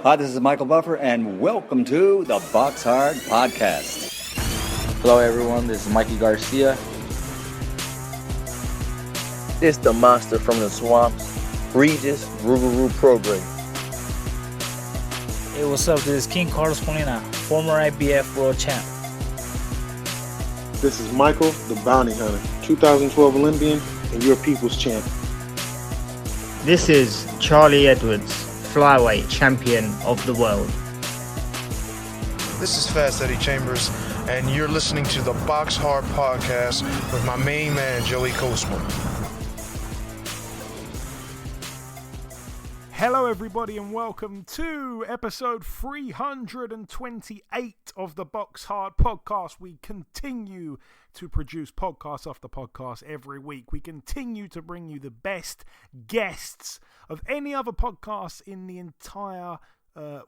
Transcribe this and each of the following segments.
Hi, this is Michael Buffer, and welcome to the BoxHard Podcast. Hello, everyone. This is Mikey Garcia. This the monster from the swamps, Regis Rougarou Program. Hey, what's up? This is King Carlos Molina, former IBF world champ. This is Michael, the Bounty Hunter, 2012 Olympian and your people's champ. This is Charlie Edwards, flyweight champion of the world. This is Fast Eddie Chambers, and you're listening to the BoxHard Podcast with my main man, Joey Coastman. Hello, everybody, and welcome to episode 328 of the BoxHard Podcast. We continue to produce podcast after podcast every week. We continue to bring you the best guests of any other podcast in the entire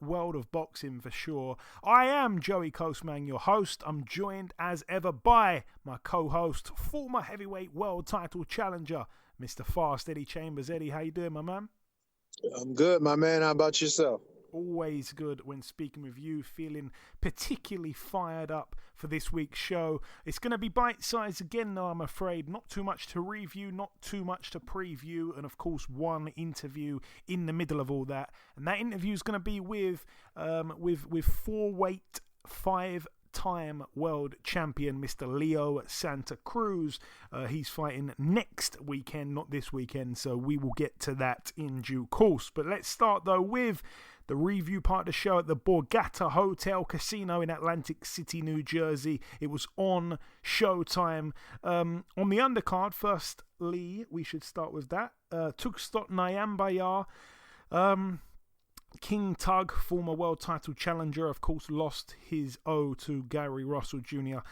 world of boxing, for sure. I am Joey Coastman, your host. I'm joined as ever by my co-host, former heavyweight world title challenger, Mr. Fast Eddie Chambers. Eddie, how you doing, my man? I'm good, my man. How about yourself? Always good when speaking with you, feeling particularly fired up for this week's show. It's going to be bite-sized again, though, I'm afraid. Not too much to review, not too much to preview, and of course one interview in the middle of all that. And that interview is going to be with four-weight, five-time world champion Mr. Leo Santa Cruz. He's fighting next weekend, not this weekend, so we will get to that in due course. But let's start, though, with the review part of the show at the Borgata Hotel Casino in Atlantic City, New Jersey. It was on Showtime. On the undercard, firstly, we should start with that. Tukstot Nyambayar. King Tug, former world title challenger, of course, lost his O to Gary Russell Jr.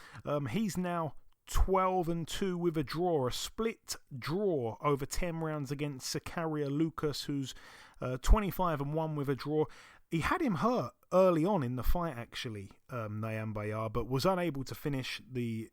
He's now 12-2 with a draw, a split draw over 10 rounds against Sakaria Lucas, who's 25-1 with a draw. He had him hurt early on in the fight, actually, Nyambayar, but was unable to finish the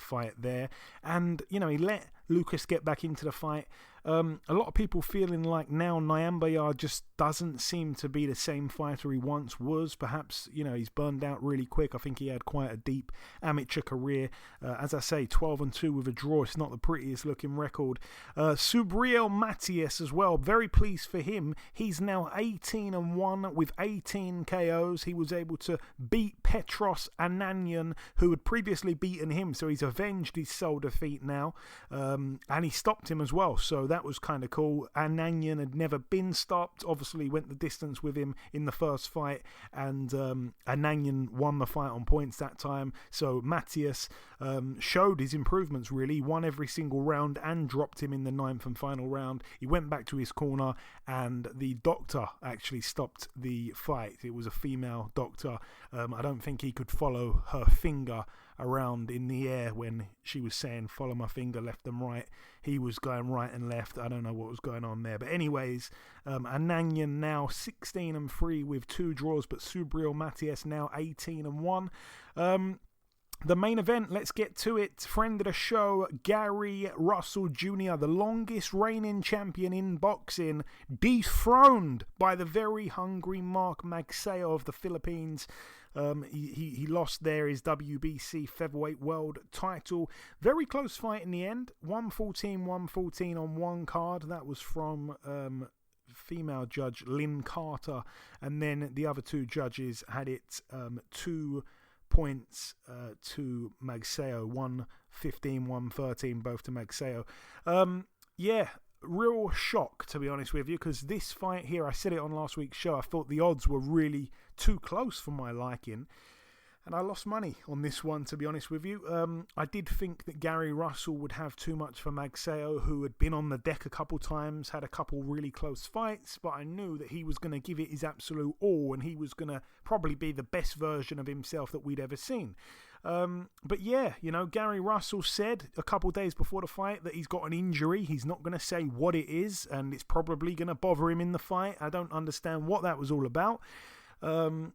fight there. And, he let Lucas get back into the fight. A lot of people feeling like now Nyambayar just doesn't seem to be the same fighter he once was. Perhaps, he's burned out really quick. I think he had quite a deep amateur career. As I say, 12-2 with a draw. It's not the prettiest looking record. Subriel Matias as well. Very pleased for him. He's now 18-1 with 18 KOs. He was able to beat Petros Ananyan, who had previously beaten him. So he's avenged his sole defeat now. And he stopped him as well. So that was kind of cool. Ananyan had never been stopped. Obviously went the distance with him in the first fight, and Ananyan won the fight on points that time. So Matias showed his improvements, really. He won every single round and dropped him in the 9th and final round. He went back to his corner, and the doctor actually stopped the fight. It was a female doctor. I don't think he could follow her finger around in the air when she was saying follow my finger left and right. He was going right and left. I don't know what was going on there, but anyways, Ananyan now 16-3 with 2 draws, but Subriel Matias now 18-1. The main event, let's get to it. Friend of the show, Gary Russell Jr., the longest reigning champion in boxing, dethroned by the very hungry Mark Magsayo of the Philippines. He lost there his WBC featherweight world title. Very close fight in the end. 114 on one card. That was from female judge Lynn Carter. And then the other two judges had it 2 points to Magsayo. 115, 113, both to Magsayo. Real shock, to be honest with you, because this fight here, I said it on last week's show, I thought the odds were really too close for my liking, and I lost money on this one, to be honest with you. I did think that Gary Russell would have too much for Magsayo, who had been on the deck a couple times, had a couple really close fights, but I knew that he was going to give it his absolute all, and he was going to probably be the best version of himself that we'd ever seen. But yeah, Gary Russell said a couple days before the fight that he's got an injury. He's not going to say what it is, and it's probably going to bother him in the fight. I don't understand what that was all about.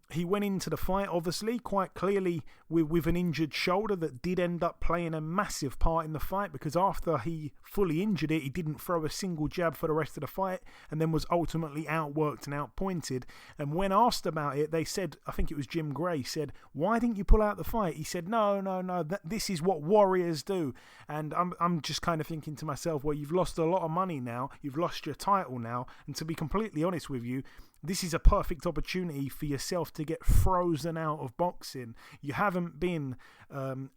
He went into the fight, obviously, quite clearly with an injured shoulder that did end up playing a massive part in the fight, because after he fully injured it, he didn't throw a single jab for the rest of the fight and then was ultimately outworked and outpointed. And when asked about it, they said, I think it was Jim Gray, said, "Why didn't you pull out the fight?" He said, no, this is what warriors do. And I'm just kind of thinking to myself, well, you've lost a lot of money now, you've lost your title now, and to be completely honest with you, this is a perfect opportunity for yourself to get frozen out of boxing. You haven't been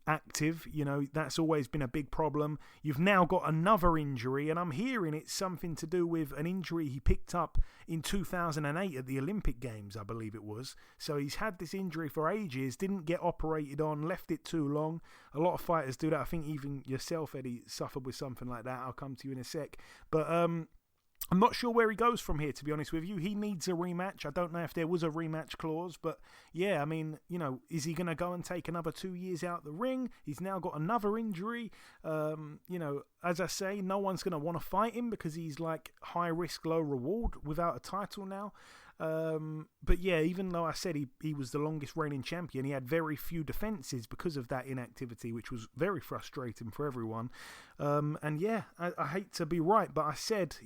active, that's always been a big problem. You've now got another injury, and I'm hearing it's something to do with an injury he picked up in 2008 at the Olympic Games, I believe it was. So he's had this injury for ages, didn't get operated on, left it too long. A lot of fighters do that. I think even yourself, Eddie, suffered with something like that. I'll come to you in a sec. But I'm not sure where he goes from here, to be honest with you. He needs a rematch. I don't know if there was a rematch clause, but yeah, I mean, is he going to go and take another 2 years out the ring? He's now got another injury. As I say, no one's going to want to fight him because he's like high risk, low reward without a title now. But yeah, even though I said he was the longest reigning champion, he had very few defenses because of that inactivity, which was very frustrating for everyone. And yeah, I hate to be right, but I said,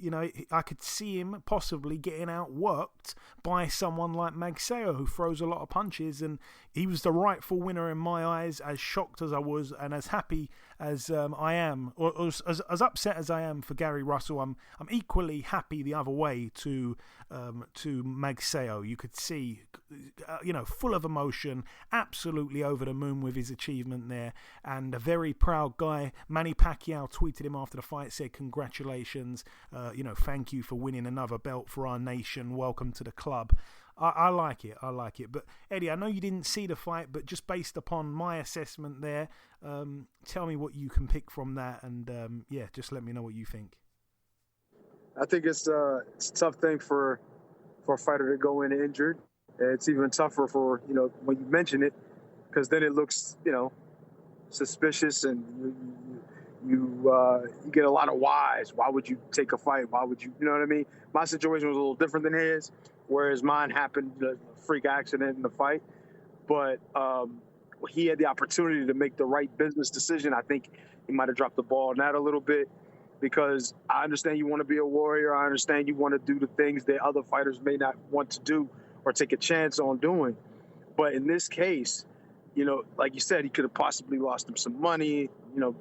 I could see him possibly getting outworked by someone like Magsayo, who throws a lot of punches, and he was the rightful winner in my eyes. As shocked as I was and as happy as I am, or as upset as I am for Gary Russell, I'm equally happy the other way to Magsayo. You could see, full of emotion, absolutely over the moon with his achievement there, and a very proud guy. Manny Pacquiao tweeted him after the fight, said, "Congratulations, thank you for winning another belt for our nation. Welcome to the club." I like it. But Eddie, I know you didn't see the fight, but just based upon my assessment there, tell me what you can pick from that, and just let me know what you think. I think it's a tough thing for a fighter to go in injured. It's even tougher for, when you mention it, because then it looks, suspicious, and you get a lot of whys. Why would you take a fight? Why would you, you know what I mean? My situation was a little different than his, whereas mine happened, a freak accident in the fight. But he had the opportunity to make the right business decision. I think he might have dropped the ball on that a little bit, because I understand you want to be a warrior. I understand you want to do the things that other fighters may not want to do or take a chance on doing. But in this case, like you said, he could have possibly lost him some money,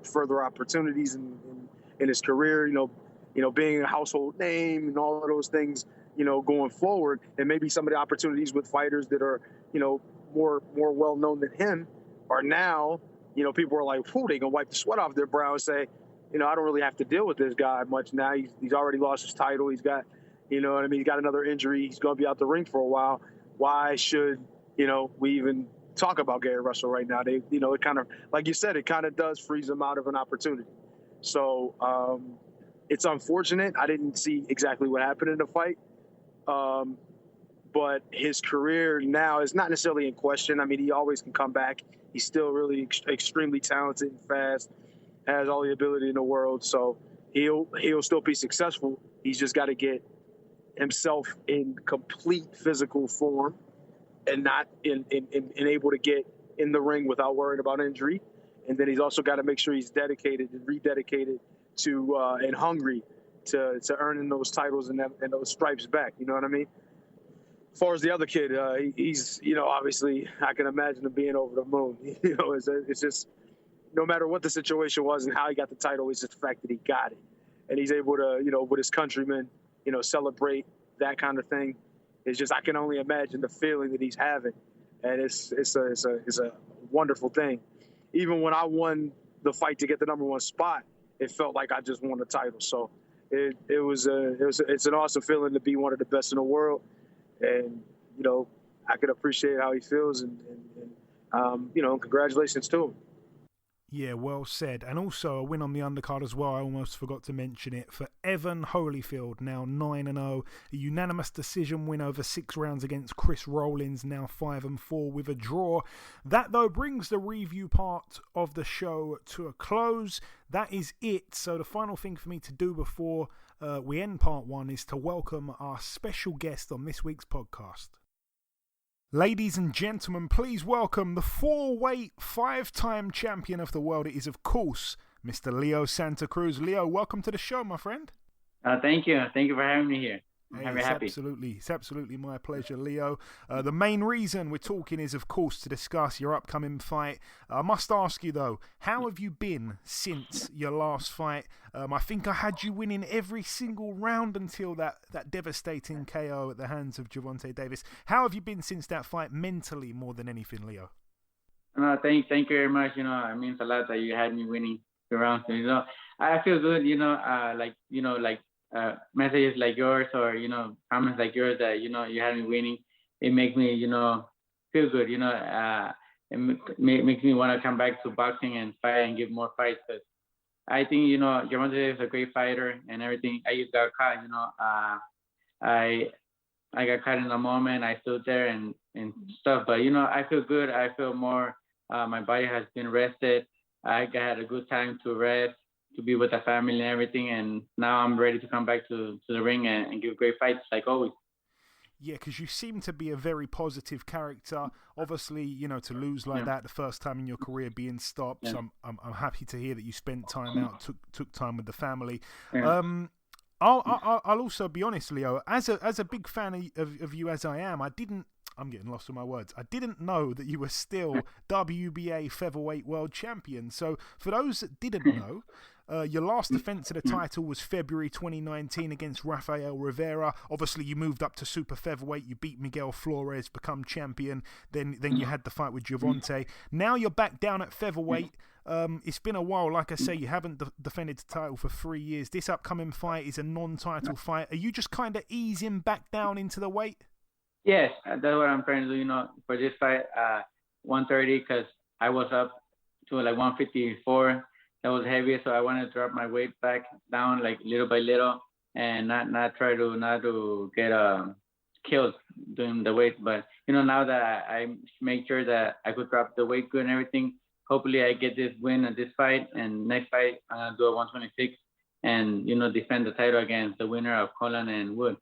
further opportunities in his career, being a household name and all of those things, going forward. And maybe some of the opportunities with fighters that are, more well-known than him are now, people are like, whew, they can wipe the sweat off their brow and say, I don't really have to deal with this guy much now. He's already lost his title. He's got, he's got another injury. He's going to be out the ring for a while. Why should, we even talk about Gary Russell right now? It kind of, like you said, it kind of does freeze him out of an opportunity. So it's unfortunate. I didn't see exactly what happened in the fight. But his career now is not necessarily in question. I mean, he always can come back. He's still really extremely talented and fast, has all the ability in the world. So he'll still be successful. He's just got to get himself in complete physical form and not in able to get in the ring without worrying about injury. And then he's also got to make sure he's dedicated and rededicated to and hungry to earning those titles and those stripes back. You know what I mean? As far as the other kid, he's, obviously I can imagine him being over the moon. It's just, no matter what the situation was and how he got the title, it's just the fact that he got it. And he's able to, with his countrymen, celebrate that kind of thing. It's just, I can only imagine the feeling that he's having. And it's a wonderful thing. Even when I won the fight to get the number one spot, it felt like I just won the title. So it's an awesome feeling to be one of the best in the world. And, I can appreciate how he feels and congratulations to him. Yeah, well said. And also a win on the undercard as well. I almost forgot to mention it. For Evan Holyfield, now 9-0. A unanimous decision win over 6 rounds against Chris Rollins, now 5-4 with a draw. That, though, brings the review part of the show to a close. That is it. So the final thing for me to do before we end part 1 is to welcome our special guest on this week's podcast. Ladies and gentlemen, please welcome the 4-weight, 5-time champion of the world. It is, of course, Mr. Leo Santa Cruz. Leo, welcome to the show, my friend. Thank you. Thank you for having me here. Hey, I'm very happy. It's absolutely my pleasure, Leo. The main reason we're talking is, of course, to discuss your upcoming fight. I must ask you, though, how have you been since your last fight? I think I had you winning every single round until that devastating KO at the hands of Gervonta Davis. How have you been since that fight, mentally more than anything, Leo? Thank you very much. It means a lot that you had me winning the rounds. I feel good. Messages like yours or comments like yours that you had me winning. It makes me feel good. It makes me want to come back to boxing and fight and give more fights. Cause I think Gervonta is a great fighter and everything. I just got caught. I got caught in the moment. I stood there and stuff. But I feel good. I feel more. My body has been rested. I had a good time to rest, to be with the family and everything, and now I'm ready to come back to the ring and give great fights like always. Yeah, because you seem to be a very positive character. Obviously, to lose like that the first time in your career being stopped. Yeah. So I'm happy to hear that you spent time out, took time with the family. Yeah. I'll also be honest, Leo, as a big fan of you as I am, I'm getting lost in my words. I didn't know that you were still WBA featherweight world champion. So for those that didn't know, your last defense of the title was February 2019 against Rafael Rivera. Obviously, you moved up to super featherweight. You beat Miguel Flores, become champion. Then you had the fight with Gervonta. Now you're back down at featherweight. It's been a while. Like I say, you haven't defended the title for 3 years. This upcoming fight is a non-title fight. Are you just kind of easing back down into the weight? Yes, that's what I'm trying to do, for this fight, 130, because I was up to 154. That was heavy, so I wanted to drop my weight back down little by little and not try to get killed doing the weight. But, now that I make sure that I could drop the weight good and everything, hopefully I get this win at this fight, and next fight I'm going to do a 126 and, defend the title against the winner of Conlan and Wood.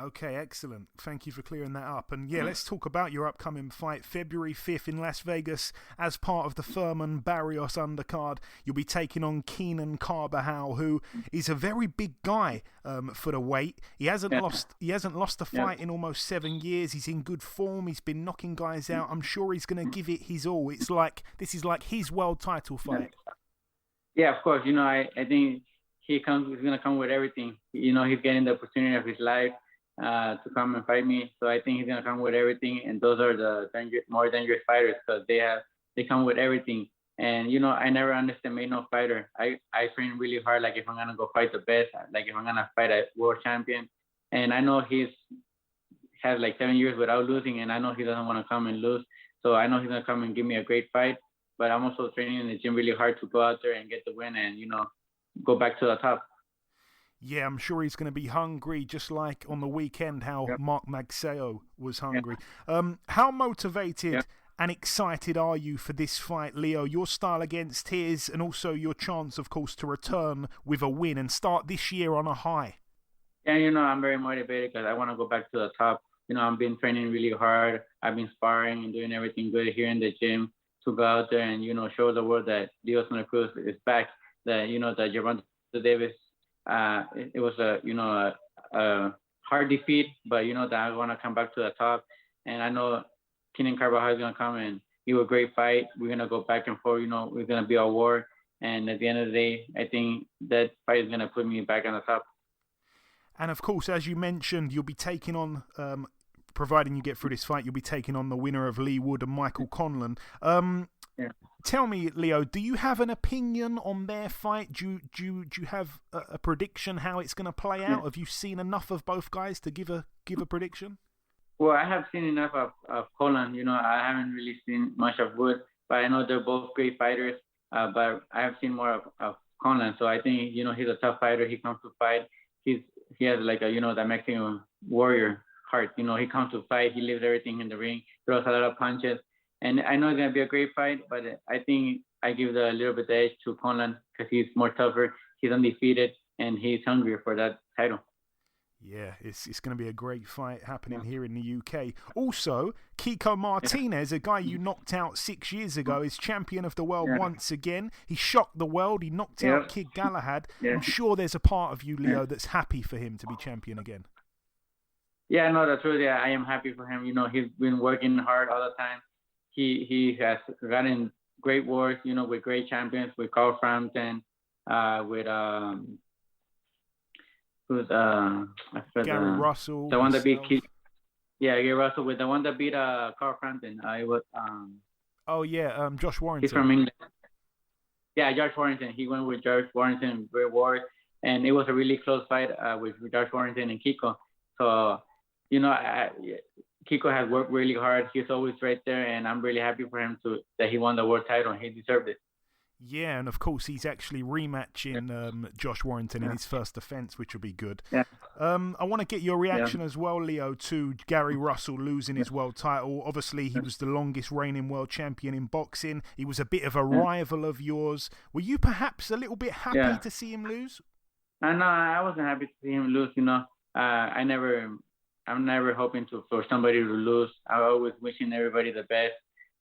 Okay, excellent. Thank you for clearing that up. And let's talk about your upcoming fight, February 5th in Las Vegas. As part of the Furman Barrios undercard, you'll be taking on Keenan Carbajal, who is a very big guy for the weight. He hasn't lost a fight in almost 7 years. He's in good form. He's been knocking guys out. I'm sure he's going to give it his all. This is like his world title fight. Yeah, of course. I think he's going to come with everything. He's getting the opportunity of his life to come and fight me. So I think he's going to come with everything. And those are the more dangerous fighters because they come with everything. And, I never underestimate no fighter. I train really hard, if I'm going to go fight the best, if I'm going to fight a world champion. And I know has 7 years without losing, and I know he doesn't want to come and lose. So I know he's going to come and give me a great fight. But I'm also training in the gym really hard to go out there and get the win and, go back to the top. Yeah, I'm sure he's going to be hungry, just like on the weekend how Mark Magsayo was hungry. How motivated and excited are you for this fight, Leo? Your style against his, and also your chance, of course, to return with a win and start this year on a high. Yeah, I'm very motivated because I want to go back to the top. I've been training really hard. I've been sparring and doing everything good here in the gym to go out there and, show the world that Leo Santa Cruz is back. That that Gervonta Davis, it was a hard defeat, but that I want to come back to the top, and I know Keenan Carbajal is gonna come and give a great fight. We're gonna go back and forth. We're gonna be a war, and at the end of the day, I think that fight is gonna put me back on the top. And of course, as you mentioned, you'll be taking on, providing you get through this fight, you'll be taking on the winner of Leigh Wood and Michael Conlan. Tell me, Leo, do you have an opinion on their fight? Do you have a prediction how it's going to play out? Have you seen enough of both guys to give a prediction? Well, I have seen enough of Conlan. I haven't really seen much of Wood, but I know they're both great fighters. But I have seen more of Conlan. So I think he's a tough fighter. He comes to fight. He has that Mexican warrior heart. He comes to fight. He leaves everything in the ring. Throws a lot of punches. And I know it's going to be a great fight, but I think I give a little bit of edge to Conlan because he's more tougher, he's undefeated, and he's hungry for that title. Yeah, it's going to be a great fight happening here in the UK. Also, Kiko Martinez, a guy you knocked out 6 years ago, is champion of the world once again. He shocked the world. He knocked out Kid Galahad. I'm sure there's a part of you, Leo, that's happy for him to be champion again. Yeah, no, that's true. Yeah, I am happy for him. You know, he's been working hard all the time. He has gotten great wars, you know, with great champions, with Carl Frampton, with Gary Russell. The one that beat Gary Russell, with the one that beat Carl Frampton. It was Josh Warrington. He's from England. Yeah, Josh Warrington. He went with Josh Warrington, great wars, and it was a really close fight with Josh Warrington and Kiko. So, you know, Kiko has worked really hard. He's always right there, and I'm really happy for him that he won the world title. He deserved it. Yeah, and of course he's actually rematching Josh Warrington in his first defense, which will be good. Yeah. I want to get your reaction as well, Leo, to Gary Russell losing his world title. Obviously, he was the longest reigning world champion in boxing. He was a bit of a rival of yours. Were you perhaps a little bit happy to see him lose? No, I wasn't happy to see him lose. You know, I'm never hoping for somebody to lose. I'm always wishing everybody the best.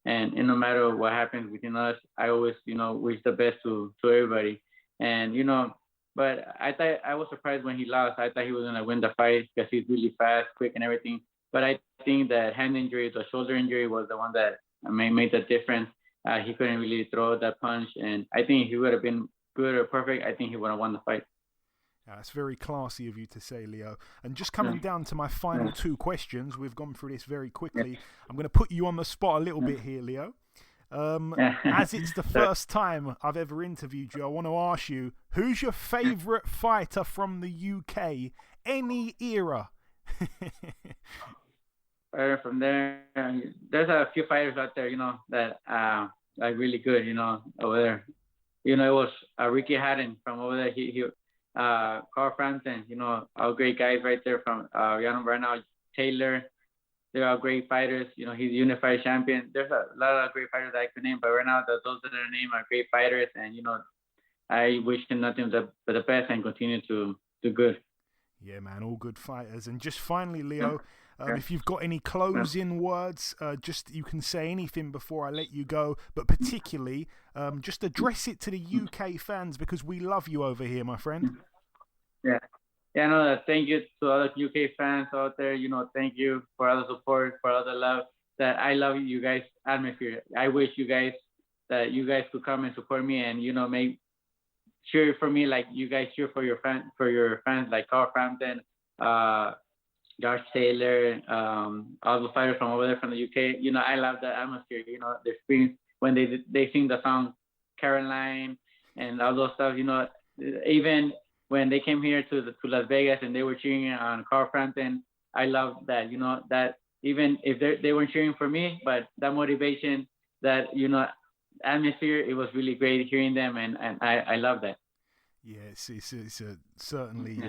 And no matter what happens within us, I always, you know, wish the best to everybody. And, you know, but I was surprised when he lost. I thought he was going to win the fight because he's really fast, quick, and everything. But I think that hand injury, the shoulder injury, was the one that made the difference. He couldn't really throw that punch. And I think if he would have been good or perfect, I think he would have won the fight. That's very classy of you to say, Leo. And just coming down to my final two questions, we've gone through this very quickly. I'm going to put you on the spot a little bit here, Leo. As it's the first time I've ever interviewed you, I want to ask you, who's your favourite fighter from the UK, any era? From there, there's a few fighters out there, you know, that are really good, you know, over there. You know, it was Ricky Hatton from over there. He Carl Frampton, you know, all great guys right there from right now. Taylor, they're all great fighters. You know, he's unified champion. There's a lot of great fighters that I could name, but right now those that are named are great fighters, and you know, I wish him nothing but the best and continue to do good. Yeah, man, all good fighters. And just finally, Leo, if you've got any closing words, just you can say anything before I let you go, but particularly just address it to the UK fans because we love you over here, my friend. Yeah, no, thank you to all the UK fans out there. You know, thank you for all the support, for all the love. That I love you guys' atmosphere. I wish you guys could come and support me and, you know, make cheer for me like you guys cheer for your fans like Carl Frampton, Josh Taylor, all the fighters from over there from the UK. You know, I love that atmosphere. You know, the experience when they sing the song Caroline and all those stuff. You know, even when they came here to Las Vegas and they were cheering on Carl Frampton, I love that. You know, that even if they weren't cheering for me, but that motivation, that, you know, atmosphere, it was really great hearing them, and I love that. Yeah, it's certainly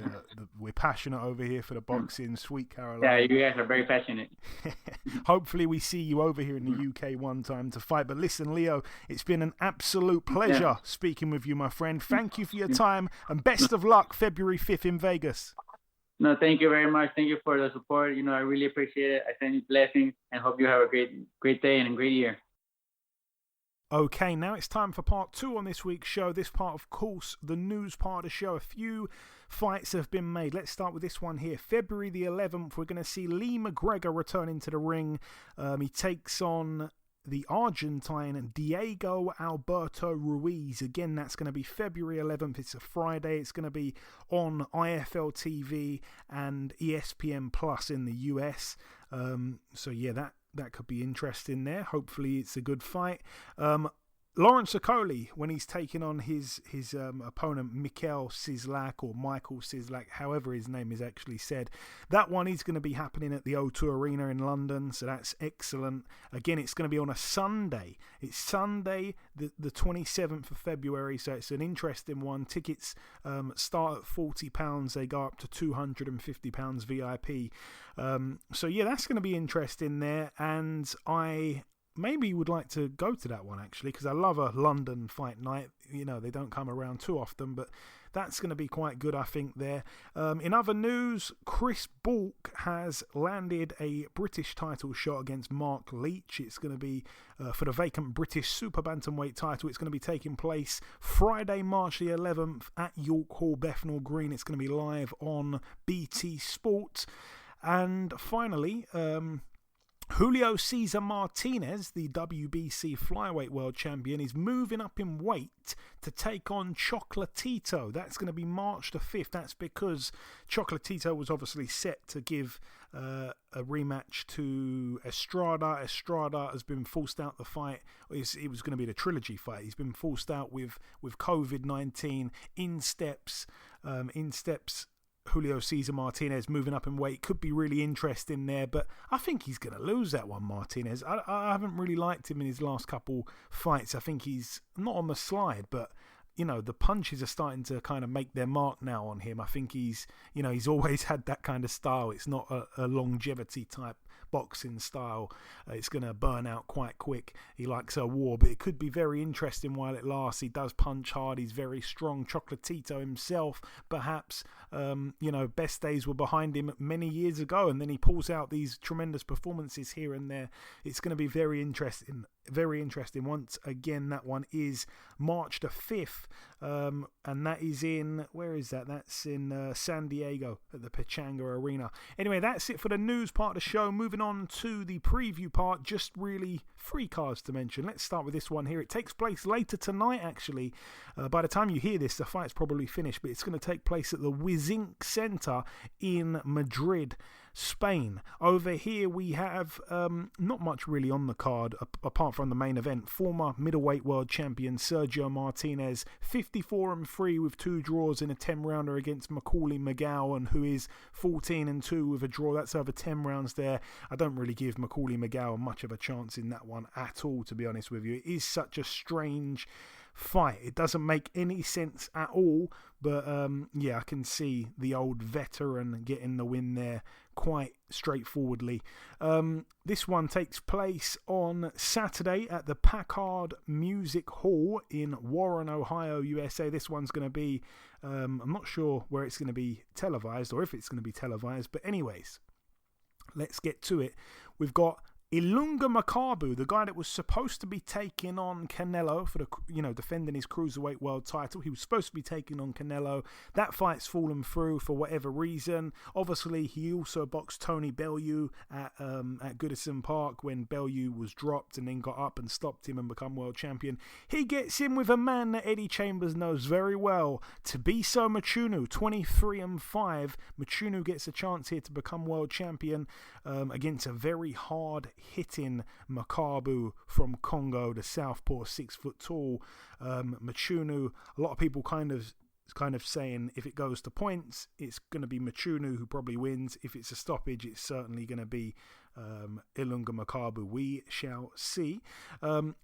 we're passionate over here for the boxing, Sweet Caroline. Yeah, you guys are very passionate. Hopefully we see you over here in the UK one time to fight. But listen, Leo, it's been an absolute pleasure speaking with you, my friend. Thank you for your time, and best of luck February 5th in Vegas. No, thank you very much. Thank you for the support. You know, I really appreciate it. I send you blessings and hope you have a great day and a great year. Okay, now it's time for part 2 on this week's show. This part, of course, the news part of the show. A few fights have been made. Let's start with this one here. February the 11th, we're going to see Lee McGregor returning to the ring. He takes on the Argentine Diego Alberto Ruiz. Again, that's going to be February 11th. It's a Friday. It's going to be on IFL TV and ESPN Plus in the US. So yeah, that could be interesting there. Hopefully it's a good fight. Lawrence Okoli, when he's taking on his opponent Michael Sislak, however his name is actually said. That one is going to be happening at the O2 Arena in London, so that's excellent. Again, it's going to be on a Sunday. It's Sunday, the 27th of February, so it's an interesting one. Tickets start at £40. They go up to £250 VIP. So yeah, that's going to be interesting there, and I maybe would like to go to that one, actually, because I love a London fight night. You know, they don't come around too often, but that's going to be quite good, I think, there. In other news, Chris Bulk has landed a British title shot against Mark Leach. It's going to be for the vacant British super bantamweight title. It's going to be taking place Friday, March the 11th at York Hall, Bethnal Green. It's going to be live on BT Sport. And finally, Julio Cesar Martinez, the WBC flyweight world champion, is moving up in weight to take on Chocolatito. That's going to be March the 5th. That's because Chocolatito was obviously set to give a rematch to Estrada. Estrada has been forced out the fight. It was going to be the trilogy fight. He's been forced out with COVID-19. In steps Julio Cesar Martinez moving up in weight. Could be really interesting there, but I think he's going to lose that one, Martinez. I haven't really liked him in his last couple fights. I think he's not on the slide, but you know, the punches are starting to kind of make their mark now on him. I think he's always had that kind of style. It's not a longevity type boxing style. It's going to burn out quite quick. He likes a war, but it could be very interesting while it lasts. He does punch hard. He's very strong. Chocolatito himself, perhaps, best days were behind him many years ago, and then he pulls out these tremendous performances here and there. It's going to be very interesting. Very interesting. Once again, that one is March the 5th, and that is in, where is that? That's in San Diego at the Pechanga Arena. Anyway, that's it for the news part of the show. Moving on to the preview part, just really 3 cards to mention. Let's start with this one here. It takes place later tonight, actually. By the time you hear this, the fight's probably finished, but it's going to take place at the Wizink Center in Madrid, Spain. Over here we have not much really on the card apart from the main event. Former middleweight world champion Sergio Martinez, 54-3 with 2 draws in a 10-rounder against Macaulay McGowan, who is 14-2 with a draw. That's over 10 rounds there. I don't really give Macaulay McGowan much of a chance in that one at all, to be honest with you. It is such a strange fight. It doesn't make any sense at all, but I can see the old veteran getting the win there quite straightforwardly. This one takes place on Saturday at the Packard Music Hall in Warren, Ohio, USA. This one's going to be, I'm not sure where it's going to be televised or if it's going to be televised, but anyways, let's get to it. We've got Ilunga Makabu, the guy that was supposed to be taking on Canelo for the, defending his cruiserweight world title. He was supposed to be taking on Canelo. That fight's fallen through for whatever reason. Obviously, he also boxed Tony Bellew at Goodison Park when Bellew was dropped and then got up and stopped him and become world champion. He gets in with a man that Eddie Chambers knows very well, Tabiso Machunu, 23-5. Machunu gets a chance here to become world champion against a very hard-hitting Makabu from Congo, the southpaw, 6 foot tall. Machunu, a lot of people kind of saying if it goes to points, it's going to be Machunu who probably wins. If it's a stoppage, it's certainly going to be Ilunga Makabu. We shall see.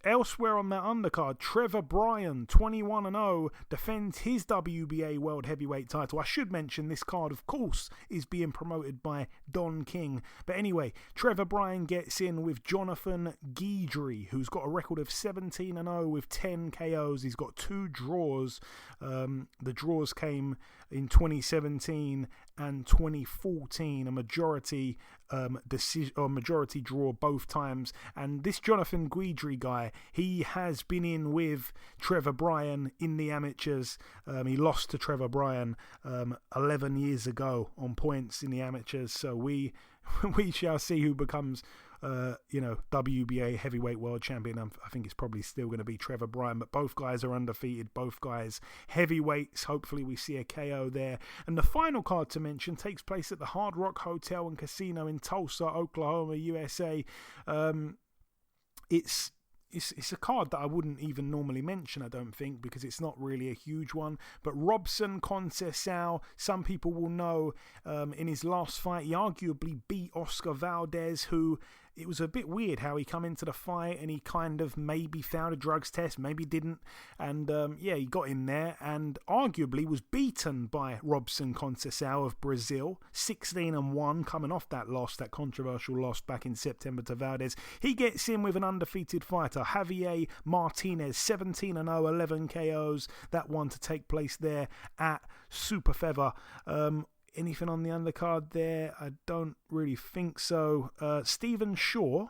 Elsewhere on that undercard, Trevor Bryan, 21-0, defends his WBA World Heavyweight title. I should mention this card, of course, is being promoted by Don King. But anyway, Trevor Bryan gets in with Jonathan Guidry, who's got a record of 17-0 with 10 KOs. He's got 2 draws. The draws came in 2017 and 2014, a majority decision or majority draw both times. And this Jonathan Guidry guy, he has been in with Trevor Bryan in the amateurs. He lost to Trevor Bryan 11 years ago on points in the amateurs. So we shall see who becomes WBA heavyweight world champion. I think it's probably still going to be Trevor Bryan, but both guys are undefeated, both guys heavyweights. Hopefully we see a KO there. And the final card to mention takes place at the Hard Rock Hotel and Casino in Tulsa, Oklahoma, USA. It's a card that I wouldn't even normally mention, I don't think, because it's not really a huge one. But Robson Conceição, some people will know, in his last fight, he arguably beat Oscar Valdez, who it was a bit weird how he come into the fight and he kind of maybe failed a drugs test, maybe didn't. And he got in there and arguably was beaten by Robson Conceição of Brazil, 16-1, coming off that loss, that controversial loss back in September to Valdez. He gets in with an undefeated fighter, Javier Martinez, 17-0, 11 KOs. That one to take place there at Super Feather. Anything on the undercard there? I don't really think so. Stefan Shaw,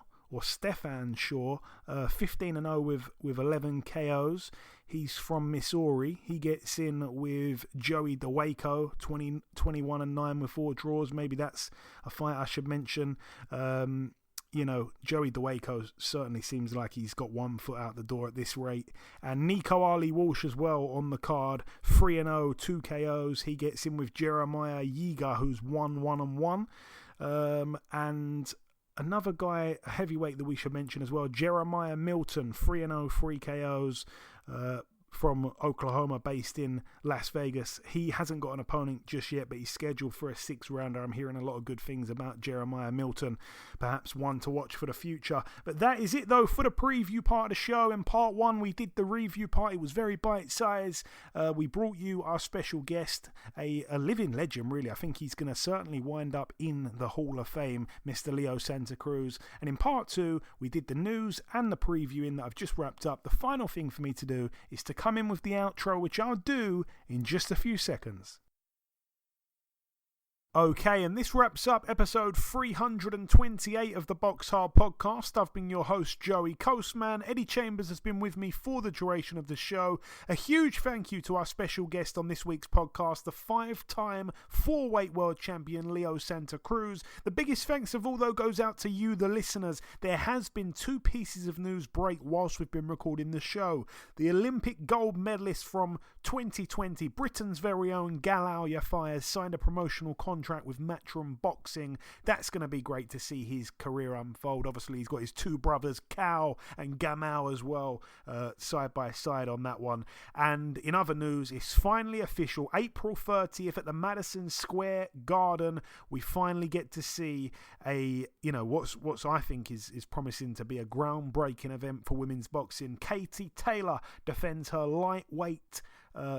15-0 with 11 KOs. He's from Missouri. He gets in with Joey DeWaco, 21-9 with 4 draws. Maybe that's a fight I should mention. Joey DeWaco certainly seems like he's got one foot out the door at this rate. And Nico Ali Walsh as well on the card, 3-0, 2 KOs. He gets in with Jeremiah Yiga, who's 1-1-1. And another guy, a heavyweight that we should mention as well, Jeremiah Milton, 3-0, 3 KOs. From Oklahoma, based in Las Vegas. He hasn't got an opponent just yet, but he's scheduled for a 6-rounder. I'm hearing a lot of good things about Jeremiah Milton. Perhaps one to watch for the future. But that is it, though, for the preview part of the show. In part 1, we did the review part. It was very bite-sized. We brought you our special guest, a living legend, really. I think he's going to certainly wind up in the Hall of Fame, Mr. Leo Santa Cruz. And in part 2, we did the news and the previewing that I've just wrapped up. The final thing for me to do is to come in with the outro, which I'll do in just a few seconds. Okay, and this wraps up episode 328 of the BoxHard Podcast. I've been your host, Joey Coastman. Eddie Chambers has been with me for the duration of the show. A huge thank you to our special guest on this week's podcast, the 5-time 4-weight world champion, Leo Santa Cruz. The biggest thanks of all, though, goes out to you, the listeners. There has been 2 pieces of news break whilst we've been recording the show. The Olympic gold medalist from 2020, Britain's very own Galal Yafai, has signed a promotional contract with Matchroom Boxing. That's going to be great to see his career unfold. Obviously, he's got his 2 brothers, Cal and Gamal, as well, side by side on that one. And in other news, it's finally official. April 30th at the Madison Square Garden, we finally get to see a, what's I think is promising to be a groundbreaking event for women's boxing. Katie Taylor defends her lightweight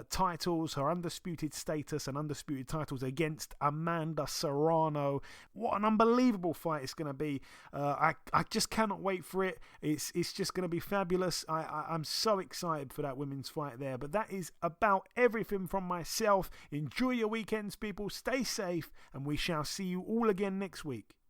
titles, her undisputed status and undisputed titles against Amanda Serrano. What an unbelievable fight it's going to be. I just cannot wait for it. It's just going to be fabulous. I'm so excited for that women's fight there. But that is about everything from myself. Enjoy your weekends, people. Stay safe, and we shall see you all again next week.